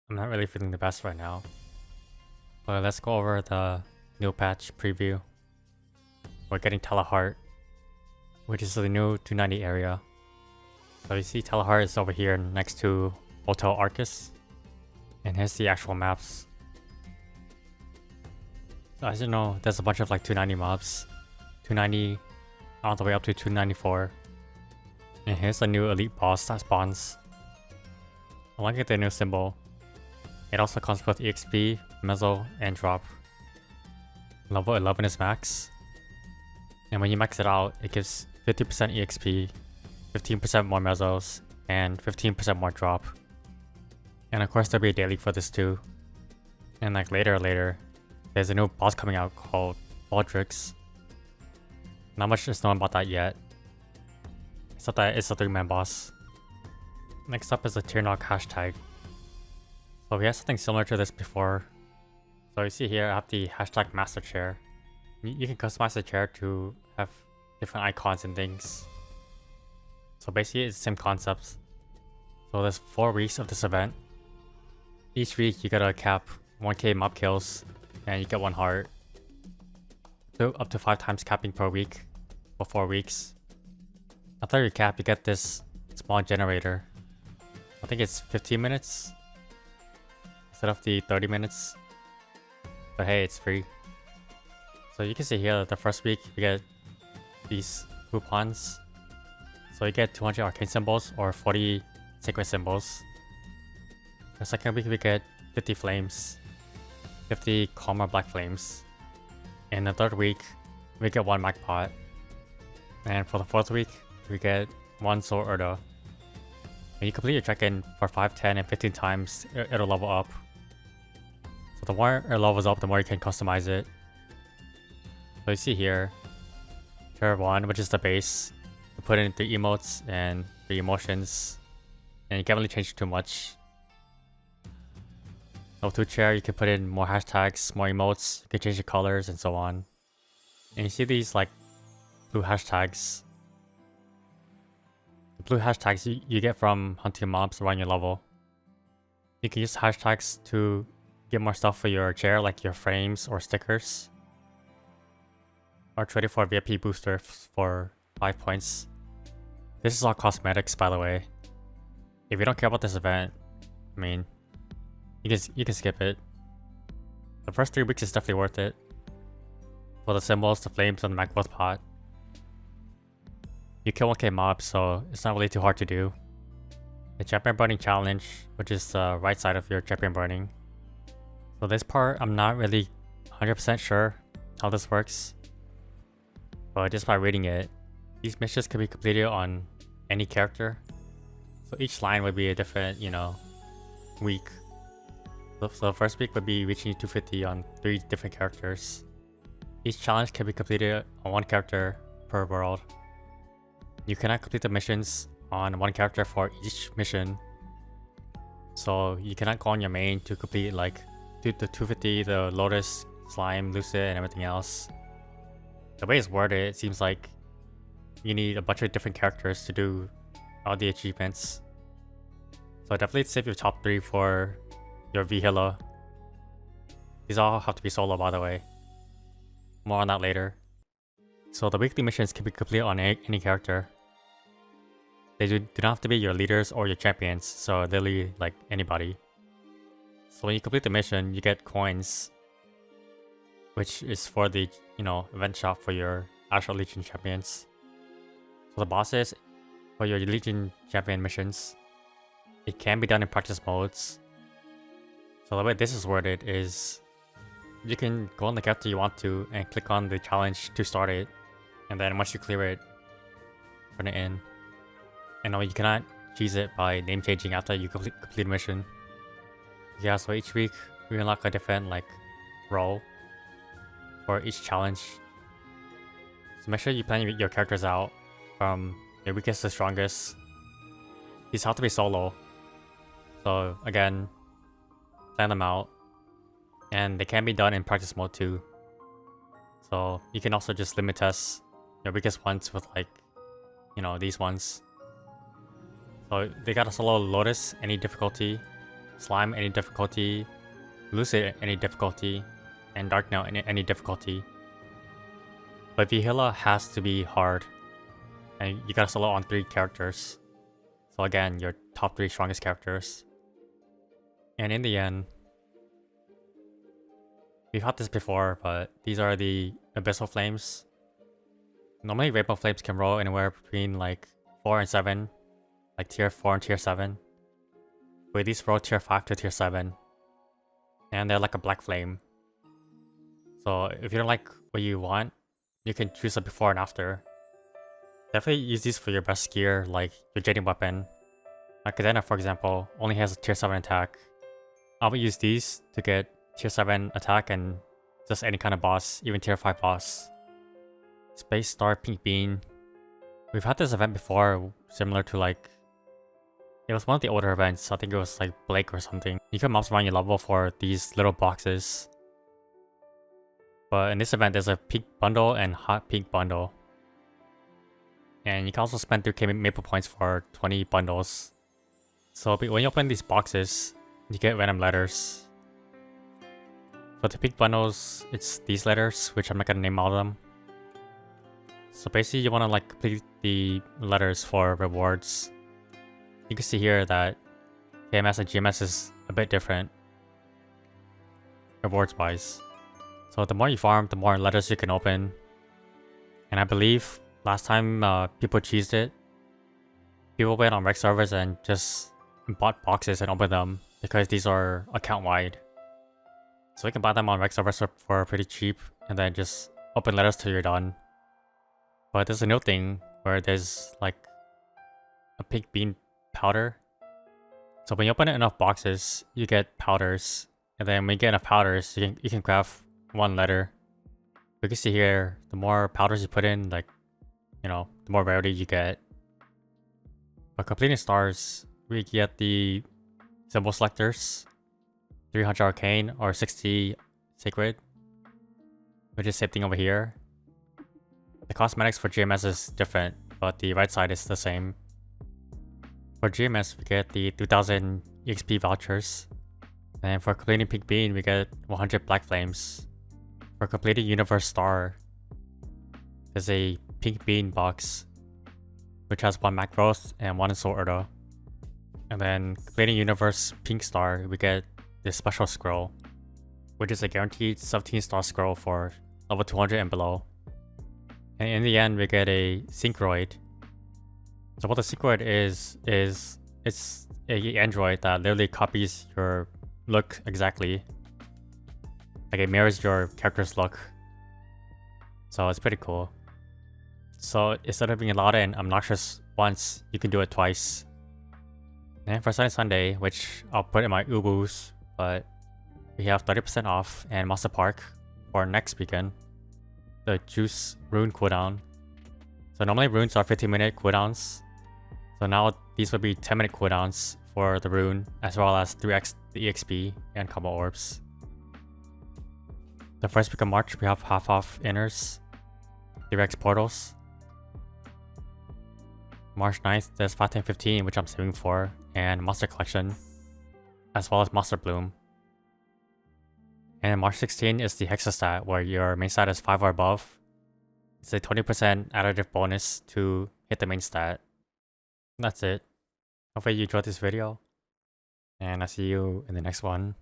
I'm not really feeling the best right now. But let's go over the new patch preview. We're getting Tallahart, which is the new 290 area. So you see Tallahart is over here next to Hotel Arcus. And here's the actual maps. So as you know, there's a bunch of like 290 mobs. 290 all the way up to 294. And here's a new elite boss that spawns. I like the new symbol. It also comes with EXP, Mezzo, and drop. Level 11 is max. And when you max it out, it gives 50% EXP, 15% more Mezzos, and 15% more drop. And of course there'll be a daily for this too. And like later, there's a new boss coming out called Baldrix. Not much is known about that yet. Except that it's a 3-man boss. Next up is the Tirnog hashtag. So we had something similar to this before. So you see here I have the hashtag master chair. You can customize the chair to have different icons and things. So basically it's the same concept. So there's 4 weeks of this event. Each week you gotta cap 1k mob kills and you get 1 heart. So up to 5 times capping per week for 4 weeks. After you cap, you get this small generator. I think it's 15 minutes instead of the 30 minutes. But hey, it's free. So you can see here that the first week you get these coupons. So you get 200 arcane symbols or 40 sacred symbols. The second week we get 50 flames, 50 calmer black flames. In the third week we get 1 mag pot. And for the fourth week we get 1 soul Urda. When you complete your check-in for 5, 10, and 15 times, it'll level up. So the more it levels up, the more you can customize it. So you see here, tier 1, which is the base. You put in 3 emotes and 3 emotions. And you can't really change too much. Level 2 chair, you can put in more hashtags, more emotes, you can change the colors and so on. And you see these like blue hashtags. The blue hashtags you get from hunting mobs around your level. You can use hashtags to get more stuff for your chair, like your frames or stickers. Or trade it for a VIP booster for 5 points. This is all cosmetics, by the way. If you don't care about this event, I mean, you can skip it. The first 3 weeks is definitely worth it. For the symbols, the flames, and the Macboth pot. You kill 1k mobs, so it's not really too hard to do. The champion burning challenge, which is the right side of your champion burning. So this part, I'm not really 100% sure how this works. But just by reading it, these missions can be completed on any character. So each line would be a different, week. So the first week would be reaching 250 on 3 different characters. Each challenge can be completed on 1 character per world. You cannot complete the missions on 1 character for each mission. So you cannot go on your main to complete like the 250, the Lotus, Slime, Lucid, and everything else. The way it's worded, it seems like you need a bunch of different characters to do all the achievements. So definitely save your top 3 for your V-Hilla. These all have to be solo, by the way. More on that later. So the weekly missions can be completed on any character. They do not have to be your leaders or your champions, so literally like anybody. So when you complete the mission, you get coins, which is for the event shop for your actual Legion champions. So the bosses for your Legion champion missions, it can be done in practice modes. So the way this is worded is you can go on the character you want to and click on the challenge to start it, and then once you clear it, turn it in. And no, you cannot cheese it by name changing after you complete a mission. Yeah, so each week we unlock a different role for each challenge. So make sure you plan your characters out from your weakest to strongest. These have to be solo. So again, plan them out. And they can be done in practice mode too. So you can also just limit test your weakest ones with these ones. So they got a solo Lotus, any difficulty. Slime any difficulty, Lucid any difficulty, and Dark Now any difficulty. But Vihila has to be hard, and you gotta solo on 3 characters. So again, your top 3 strongest characters. And in the end, we've had this before, but these are the Abyssal Flames. Normally Rainbow Flames can roll anywhere between like 4 and 7, like tier 4 and tier 7. But these roll tier 5 to tier 7. And they're like a black flame. So if you don't like what you want, you can choose a before and after. Definitely use these for your best gear, like your Jading Weapon. Like Cadena, for example, only has a tier 7 attack. I would use these to get tier 7 attack and just any kind of boss, even tier 5 boss. Space Star Pink Bean. We've had this event before, similar to like... It was one of the older events, I think it was like Blake or something. You can mouse around your level for these little boxes. But in this event, there's a pink bundle and hot pink bundle. And you can also spend 3k maple points for 20 bundles. So when you open these boxes, you get random letters. For the pink bundles, it's these letters, which I'm not gonna name all of them. So basically you wanna like complete the letters for rewards. You can see here that KMS and GMS is a bit different, rewards wise. So the more you farm, the more letters you can open. And I believe last time people cheesed it, people went on rec servers and just bought boxes and opened them because these are account wide. So you can buy them on rec servers for pretty cheap and then just open letters till you're done. But there's a new thing where there's like a pink bean powder. So when you open enough boxes, you get powders. And then when you get enough powders, you can craft 1 letter. You can see here, the more powders you put in, like, you know, the more rarity you get. But completing stars, we get the symbol selectors, 300 arcane or 60 sacred, which is same thing over here. The cosmetics for GMS is different, but the right side is the same. For GMS, we get the 2000 EXP vouchers. And for completing Pink Bean, we get 100 Black Flames. For completing Universe Star, there's a Pink Bean box, which has 1 Macros and 1 Soul Urda. And then completing Universe Pink Star, we get this special scroll, which is a guaranteed 17-star scroll for level 200 and below. And in the end, we get a Synchroid. So what the Synchroid is it's a android that literally copies your look exactly. Like it mirrors your character's look. So it's pretty cool. So instead of being loud and obnoxious once, you can do it twice. And for Sunday, which I'll put in my Ubus, but we have 30% off and Monster Park for next weekend. The Juice Rune cooldown. So normally runes are 15-minute cooldowns. So now these will be 10-minute cooldowns for the rune, as well as 3x the EXP and combo orbs. The first week of March, we have half off inners, 3x portals. March 9th, there's 51015, which I'm saving for, and Monster Collection, as well as Monster Bloom. And March 16 is the Hexa stat, where your main stat is 5 or above. It's a 20% additive bonus to hit the main stat. That's it. Hopefully you enjoyed this video, and I'll see you in the next one.